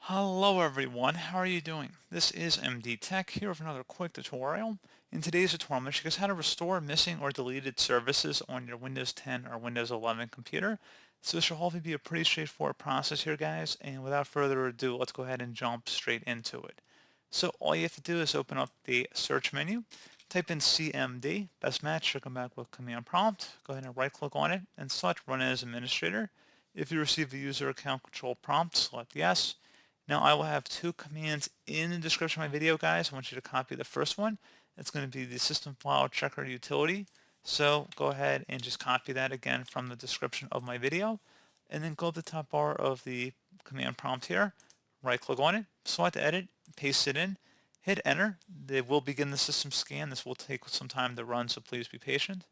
Hello everyone, how are you doing? This is MD Tech here with another quick tutorial. In today's tutorial, I'm going to show you guys how to restore missing or deleted services on your Windows 10 or Windows 11 computer. So this should hopefully be a pretty straightforward process here, guys, and without further ado, let's go ahead and jump straight into it. So all you have to do is open up the search menu, type in CMD, best match, should come back with command prompt, go ahead and right click on it and select run as administrator. If you receive a user account control prompt, select yes. Now I will have two commands in the description of my video, guys. I want you to copy the first one. It's going to be the system file checker utility. So go ahead and just copy that again from the description of my video. And then go to the top bar of the command prompt here. Right click on it, select edit, paste it in, hit enter. They will begin the system scan. This will take some time to run, so please be patient.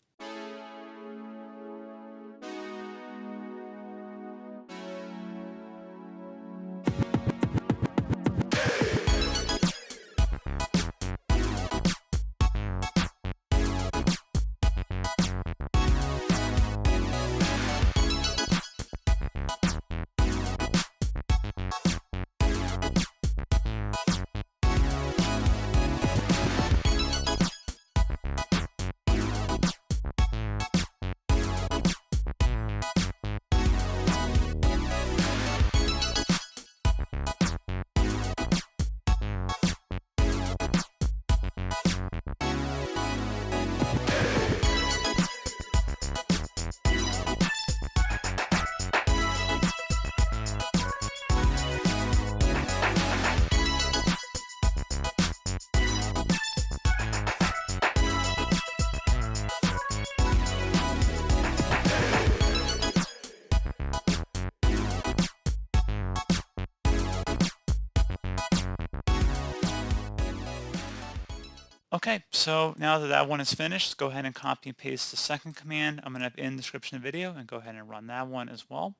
Okay, so now that that one is finished, go ahead and copy and paste the second command. I'm going to have in the description of the video and go ahead and run that one as well.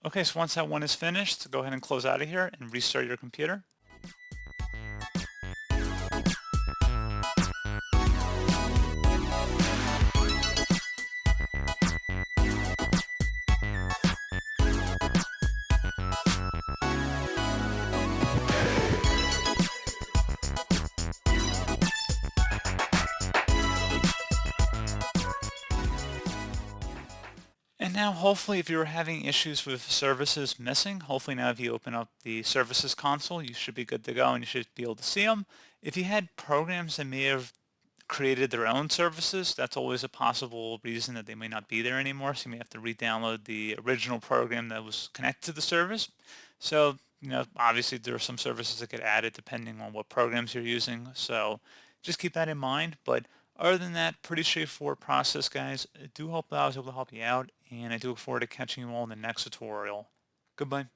Okay, so once that one is finished, go ahead and close out of here and restart your computer. And now hopefully if you were having issues with services missing, hopefully now if you open up the services console, you should be good to go and you should be able to see them. If you had programs that may have created their own services, that's always a possible reason that they may not be there anymore. So you may have to re-download the original program that was connected to the service. So, obviously there are some services that get added depending on what programs you're using. So just keep that in mind. But other than that, pretty straightforward process, guys. I do hope that I was able to help you out, and I do look forward to catching you all in the next tutorial. Goodbye.